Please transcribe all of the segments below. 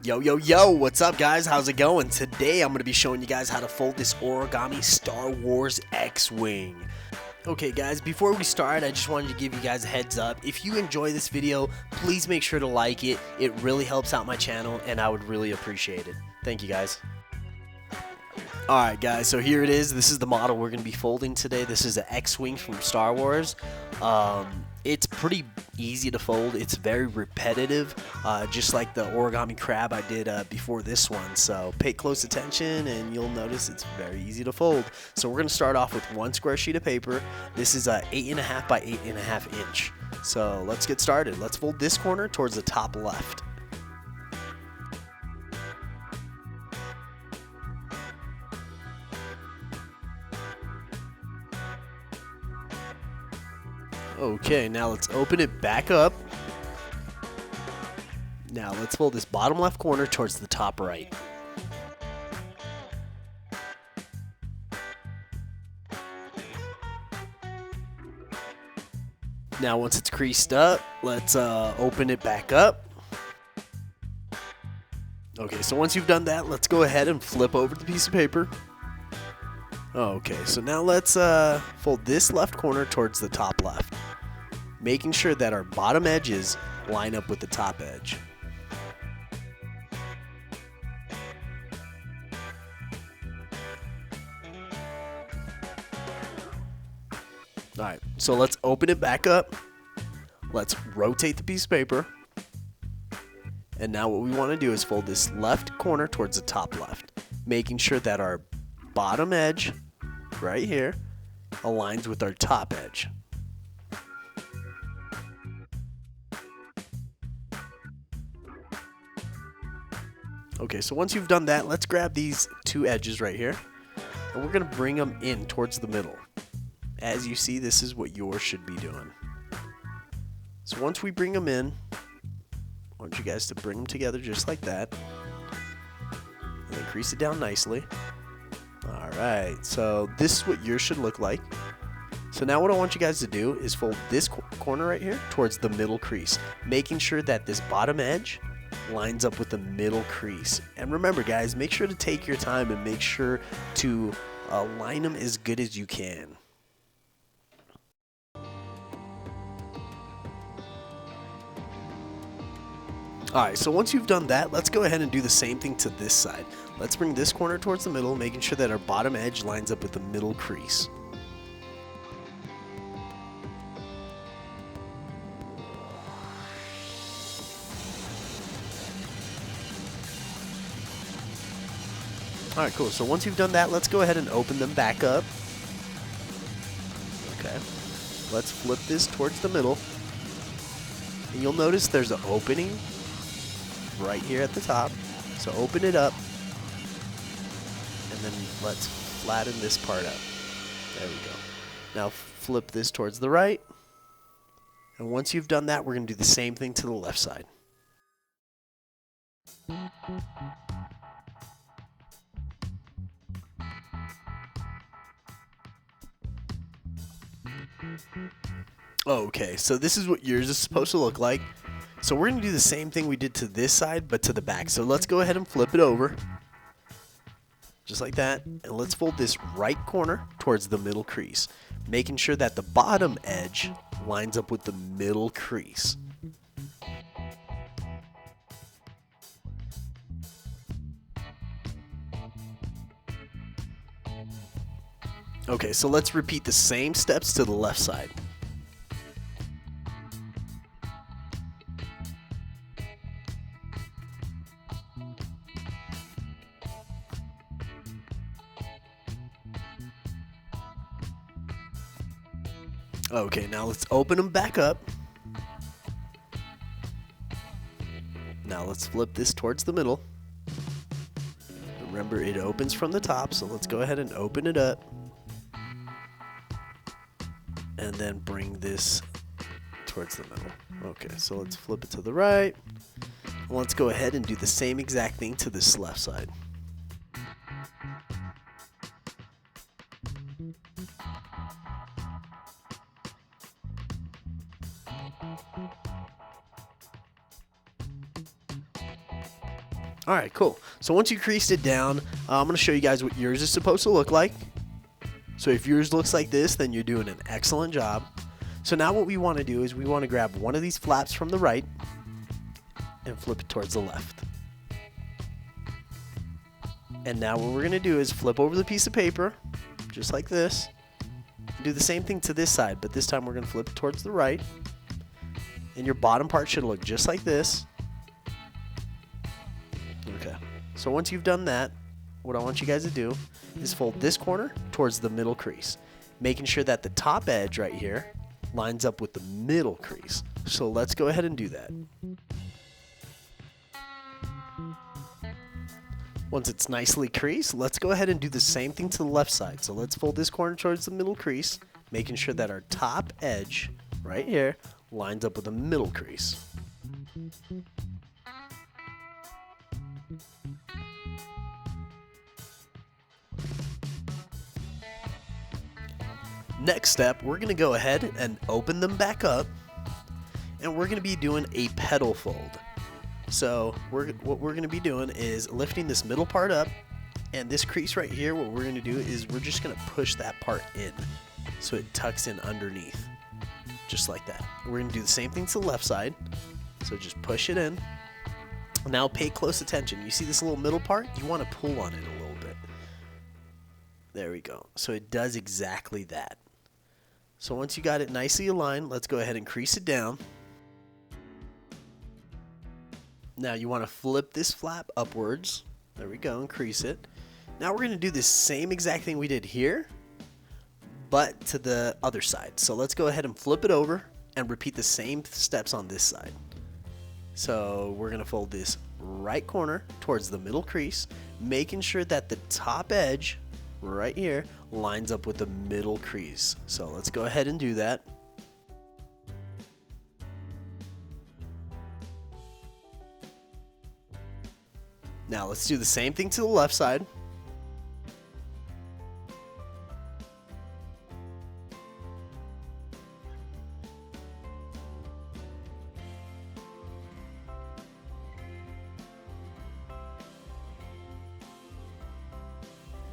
Yo, what's up guys? How's it going? Today I'm going to be showing you guys how to fold this Origami Star Wars X-Wing. Okay guys, before we start, I just wanted to give you guys a heads up. If you enjoy this video, please make sure to like it. It really helps out my channel and I would really appreciate it. Thank you guys. Alright guys, so here it is. This is the model we're going to be folding today. This is an X-Wing from Star Wars. It's pretty easy to fold. It's very repetitive, just like the origami crab I did before this one. So pay close attention and you'll notice it's very easy to fold. So we're going to start off with one square sheet of paper. This is a 8.5 by 8.5 inch. So let's get started. Let's fold this corner towards the top left. Okay, now let's open it back up. Now let's fold this bottom left corner towards the top right. Now once it's creased up, let's open it back up. Okay, so once you've done that, let's go ahead and flip over the piece of paper. Okay, so now let's fold this left corner towards the top left, making sure that our bottom edges line up with the top edge. Alright, so let's open it back up. Let's rotate the piece of paper. And now what we want to do is fold this left corner towards the top left, making sure that our bottom edge right here aligns with our top edge. Okay, so once you've done that, let's grab these two edges right here and we're going to bring them in towards the middle. As you see, this is what yours should be doing. So once we bring them in, I want you guys to bring them together just like that and then crease it down nicely. Alright, so this is what yours should look like. So now what I want you guys to do is fold this corner right here towards the middle crease, making sure that this bottom edge lines up with the middle crease. And remember guys, make sure to take your time and make sure to align them as good as you can. Alright, so once you've done that, let's go ahead and do the same thing to this side. Let's bring this corner towards the middle, making sure that our bottom edge lines up with the middle crease. Alright, cool. So once you've done that, let's go ahead and open them back up. Okay. Let's flip this towards the middle. And you'll notice there's an opening right here at the top. So open it up. And then let's flatten this part out. There we go. Now flip this towards the right. And once you've done that, we're going to do the same thing to the left side. Okay, so this is what yours is supposed to look like. So we're going to do the same thing we did to this side, but to the back. So let's go ahead and flip it over. Just like that. And let's fold this right corner towards the middle crease, making sure that the bottom edge lines up with the middle crease. Okay, so let's repeat the same steps to the left side. Okay, now let's open them back up. Now let's flip this towards the middle. Remember, it opens from the top, so let's go ahead and open it up. And then bring this towards the middle. Okay, so let's flip it to the right. Let's go ahead and do the same exact thing to this left side. Alright, cool. So once you creased it down, I'm going to show you guys what yours is supposed to look like. So if yours looks like this, then you're doing an excellent job. So now what we want to do is we want to grab one of these flaps from the right and flip it towards the left. And now what we're going to do is flip over the piece of paper, just like this. Do the same thing to this side, but this time we're going to flip it towards the right. And your bottom part should look just like this. Okay, so once you've done that, what I want you guys to do is fold this corner towards the middle crease, making sure that the top edge right here lines up with the middle crease. So let's go ahead and do that. Once it's nicely creased, let's go ahead and do the same thing to the left side. So let's fold this corner towards the middle crease, making sure that our top edge right here lines up with the middle crease. Next step, we're going to go ahead and open them back up, and we're going to be doing a petal fold. So what we're going to be doing is lifting this middle part up, and this crease right here, what we're going to do is we're just going to push that part in so it tucks in underneath, just like that. We're going to do the same thing to the left side, so just push it in. Now pay close attention. You see this little middle part? You want to pull on it a little bit. There we go. So it does exactly that. So once you got it nicely aligned, let's go ahead and crease it down. Now you want to flip this flap upwards. There we go, and crease it. Now we're going to do the same exact thing we did here, but to the other side. So let's go ahead and flip it over and repeat the same steps on this side. So we're going to fold this right corner towards the middle crease, making sure that the top edge right here lines up with the middle crease. So let's go ahead and do that. Now let's do the same thing to the left side.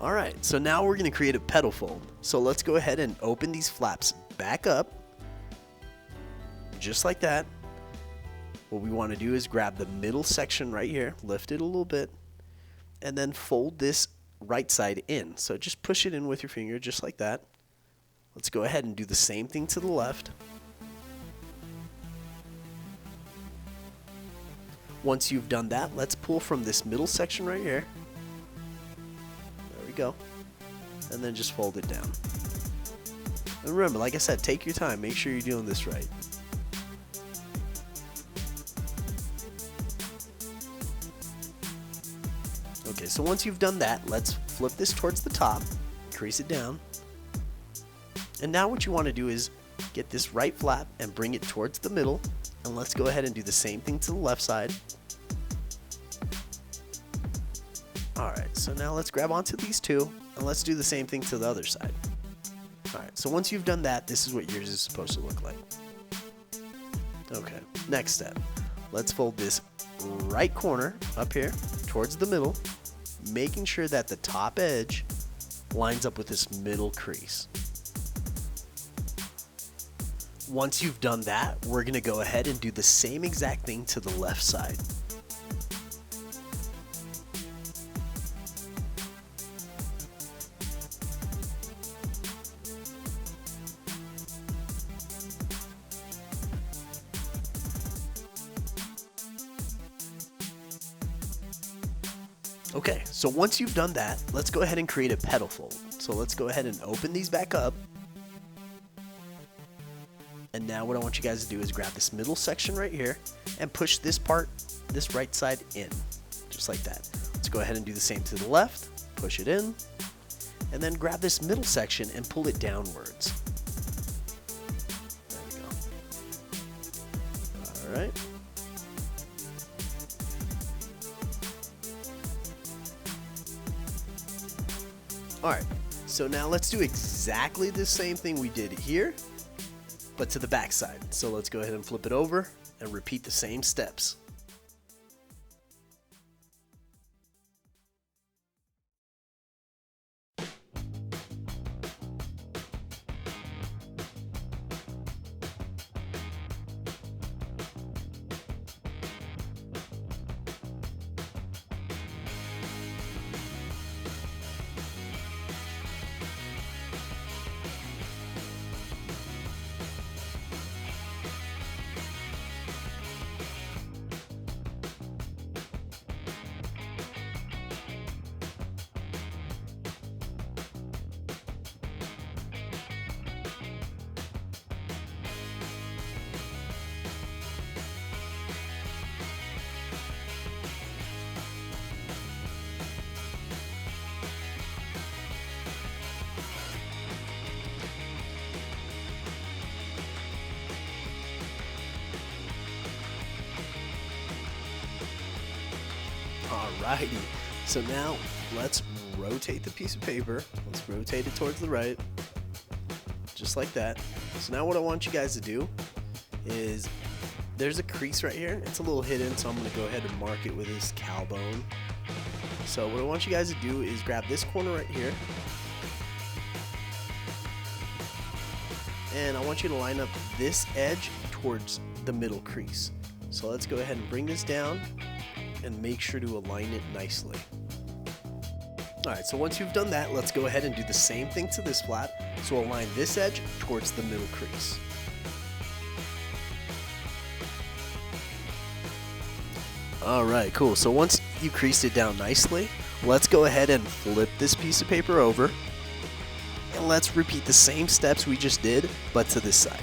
Alright, so now we're going to create a petal fold. So let's go ahead and open these flaps back up, just like that. What we want to do is grab the middle section right here, lift it a little bit, and then fold this right side in. So just push it in with your finger, just like that. Let's go ahead and do the same thing to the left. Once you've done that, let's pull from this middle section right here. There we go. And then just fold it down. And remember, like I said, take your time. Make sure you're doing this right. Okay, so once you've done that, let's flip this towards the top, crease it down. And now what you want to do is get this right flap and bring it towards the middle. And let's go ahead and do the same thing to the left side. Alright, so now let's grab onto these two, and let's do the same thing to the other side. Alright, so once you've done that, this is what yours is supposed to look like. Okay, next step. Let's fold this right corner up here towards the middle, making sure that the top edge lines up with this middle crease. Once you've done that, we're going to go ahead and do the same exact thing to the left side. Okay, so once you've done that, let's go ahead and create a petal fold. So let's go ahead and open these back up. And now what I want you guys to do is grab this middle section right here and push this part, this right side in, just like that. Let's go ahead and do the same to the left, push it in, and then grab this middle section and pull it downwards. There we go. All right. Alright, so now let's do exactly the same thing we did here, but to the back side. So let's go ahead and flip it over and repeat the same steps. Alrighty, so now let's rotate the piece of paper. Let's rotate it towards the right, just like that. So now what I want you guys to do is, there's a crease right here. It's a little hidden, so I'm going to go ahead and mark it with this cow bone. So what I want you guys to do is grab this corner right here, and I want you to line up this edge towards the middle crease. So let's go ahead and bring this down and make sure to align it nicely. Alright, so once you've done that, let's go ahead and do the same thing to this flap. So align this edge towards the middle crease. Alright, cool. So once you creased it down nicely, let's go ahead and flip this piece of paper over. And let's repeat the same steps we just did, but to this side.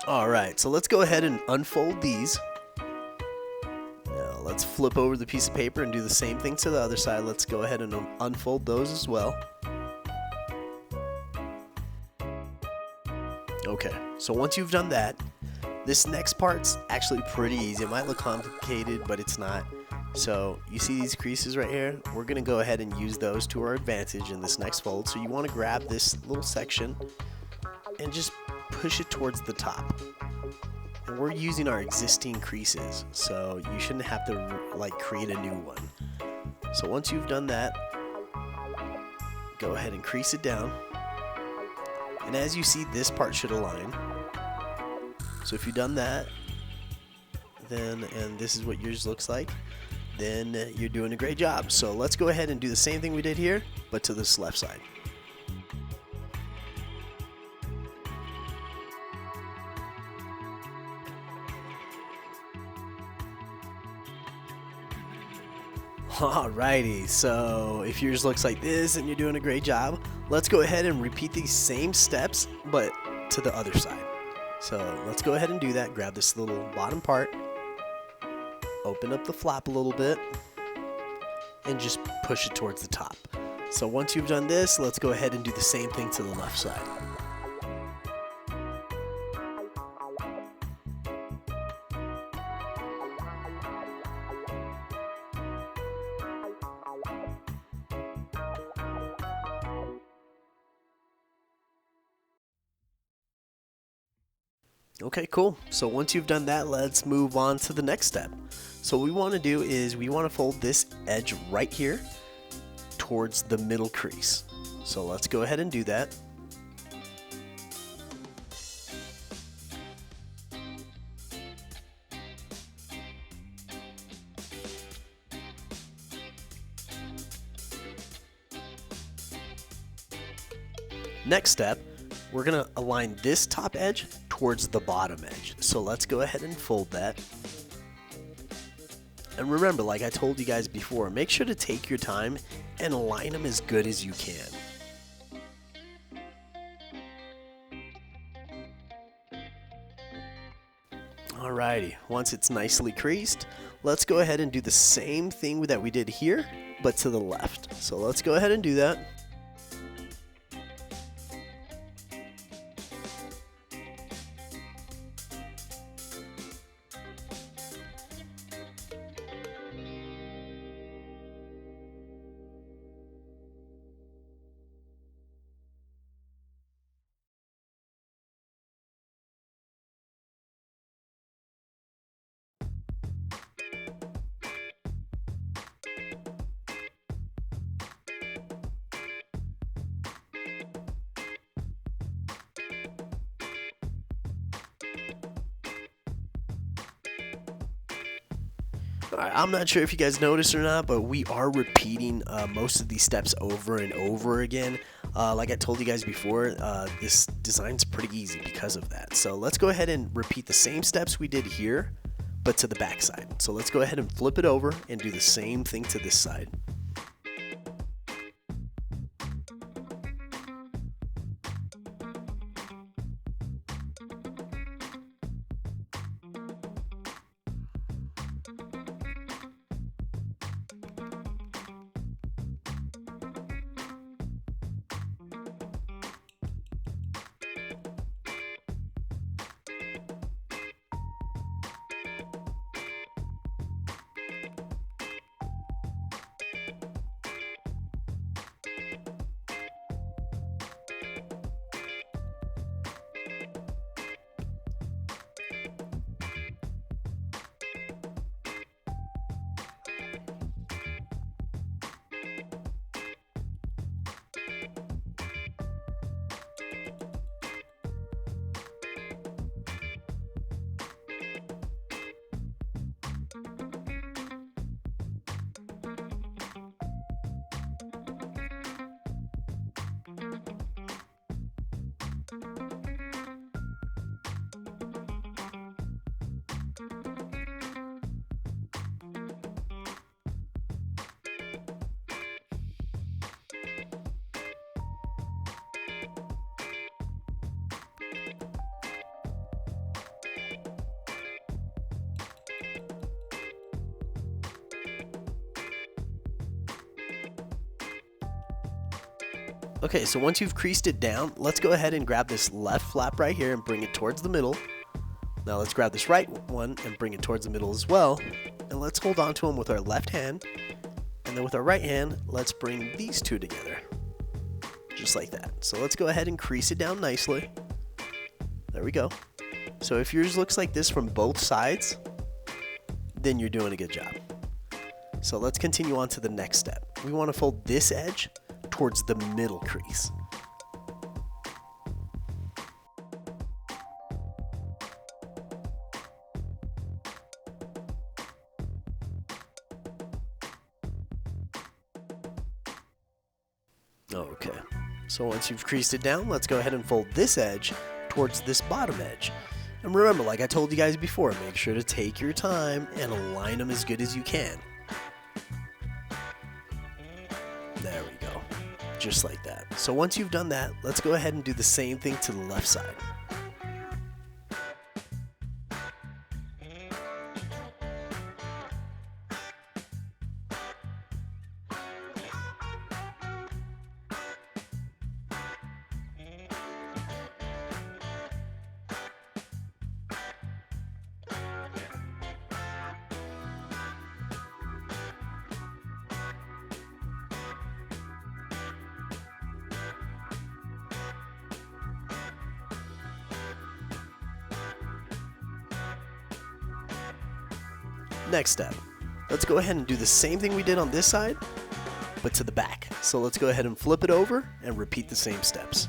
Alright, so let's go ahead and unfold these. Now let's flip over the piece of paper and do the same thing to the other side. Let's go ahead and unfold those as well. Okay, so once you've done that, this next part's actually pretty easy. It might look complicated, but it's not. So you see these creases right here? We're going to go ahead and use those to our advantage in this next fold. So you want to grab this little section and just push it towards the top. And we're using our existing creases, so you shouldn't have to like create a new one. So once you've done that, go ahead and crease it down. And as you see, this part should align. So if you've done that, then, and this is what yours looks like, then you're doing a great job. So let's go ahead and do the same thing we did here, but to this left side. Alrighty, so if yours looks like this and you're doing a great job, let's go ahead and repeat these same steps, but to the other side. So let's go ahead and do that. Grab this little bottom part, open up the flap a little bit, and just push it towards the top. So once you've done this, let's go ahead and do the same thing to the left side. Okay, cool. So once you've done that, let's move on to the next step. So what we want to do is we want to fold this edge right here towards the middle crease. So let's go ahead and do that. Next step, we're going to align this top edge towards the bottom edge. So let's go ahead and fold that. And remember, like I told you guys before, make sure to take your time and align them as good as you can. Alrighty, once it's nicely creased, let's go ahead and do the same thing that we did here, but to the left. So let's go ahead and do that. Alright, I'm not sure if you guys noticed or not, but we are repeating most of these steps over and over again. Like I told you guys before, this design's pretty easy because of that. So let's go ahead and repeat the same steps we did here, but to the back side. So let's go ahead and flip it over and do the same thing to this side. Okay, so once you've creased it down, let's go ahead and grab this left flap right here and bring it towards the middle. Now let's grab this right one and bring it towards the middle as well. And let's hold on to them with our left hand. And then with our right hand, let's bring these two together. Just like that. So let's go ahead and crease it down nicely. There we go. So if yours looks like this from both sides, then you're doing a good job. So let's continue on to the next step. We want to fold this edge towards the middle crease. Okay, so once you've creased it down, let's go ahead and fold this edge towards this bottom edge. And remember, like I told you guys before, make sure to take your time and align them as good as you can. There we go. Just like that. So once you've done that, let's go ahead and do the same thing to the left side. Next step, let's go ahead and do the same thing we did on this side, but to the back. So let's go ahead and flip it over and repeat the same steps.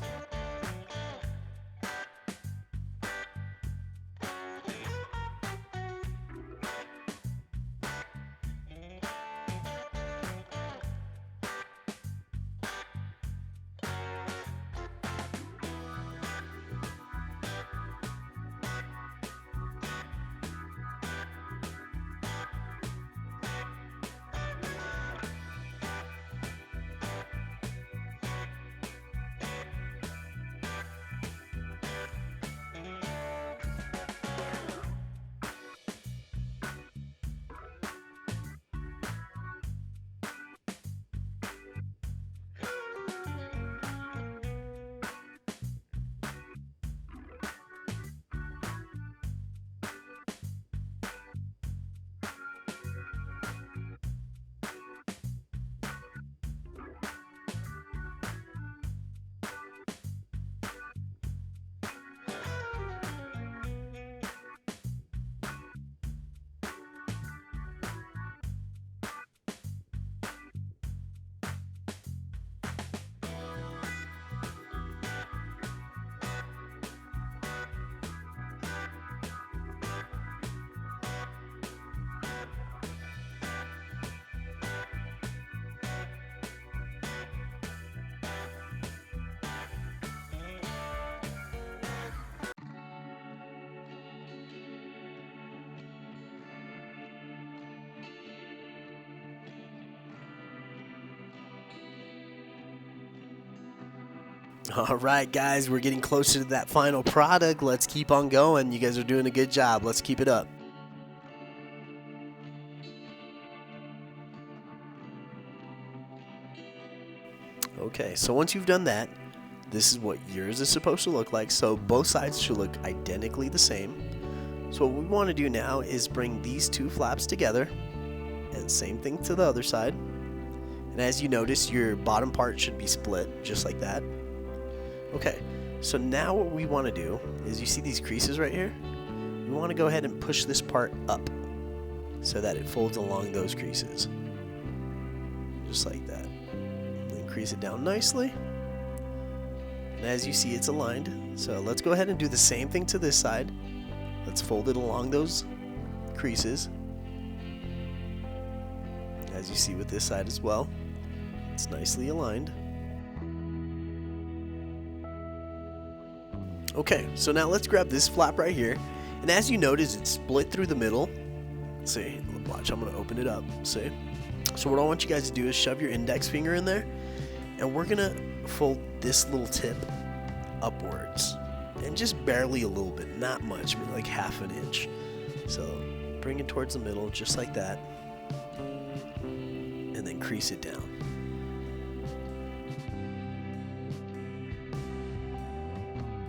Alright guys, we're getting closer to that final product. Let's keep on going. You guys are doing a good job. Let's keep it up. Okay, so once you've done that, this is what yours is supposed to look like. So both sides should look identically the same. So what we want to do now is bring these two flaps together, and same thing to the other side. And as you notice, your bottom part should be split just like that. Okay, so now what we want to do is, you see these creases right here? We want to go ahead and push this part up so that it folds along those creases. Just like that. Then crease it down nicely. And as you see, it's aligned. So let's go ahead and do the same thing to this side. Let's fold it along those creases. As you see with this side as well, it's nicely aligned. Okay, so now let's grab this flap right here, and as you notice, it's split through the middle. See, watch, I'm gonna open it up. See? So what I want you guys to do is shove your index finger in there, and we're gonna fold this little tip upwards, and just barely a little bit, not much, maybe like half an inch. So bring it towards the middle, just like that, and then crease it down.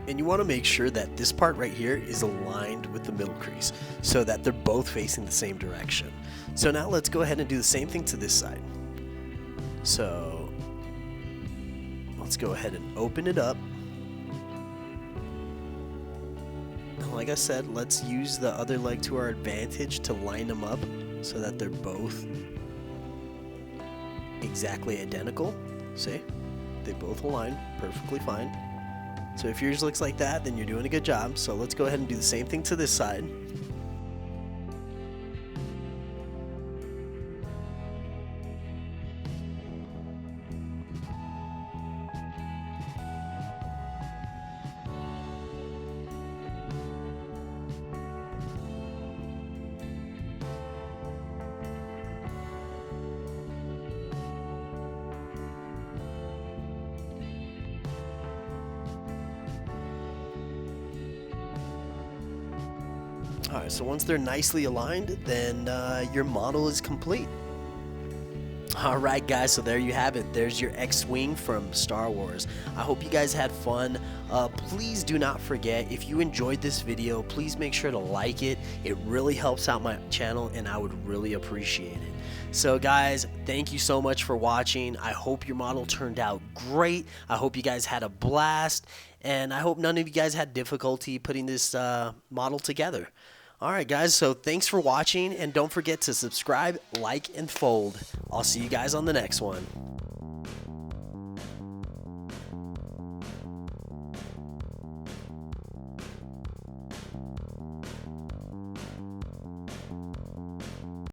And you want to make sure that this part right here is aligned with the middle crease so that they're both facing the same direction. So now let's go ahead and do the same thing to this side. So let's go ahead and open it up. And like I said, let's use the other leg to our advantage to line them up so that they're both exactly identical. See? They both align perfectly fine. So if yours looks like that, then you're doing a good job. So let's go ahead and do the same thing to this side. Alright, so once they're nicely aligned, then your model is complete. Alright guys, so there you have it. There's your X-Wing from Star Wars. I hope you guys had fun. Please do not forget, if you enjoyed this video, please make sure to like it. It really helps out my channel and I would really appreciate it. So guys, thank you so much for watching. I hope your model turned out great. I hope you guys had a blast. And I hope none of you guys had difficulty putting this model together. Alright guys, so thanks for watching, and don't forget to subscribe, like, and fold. I'll see you guys on the next one.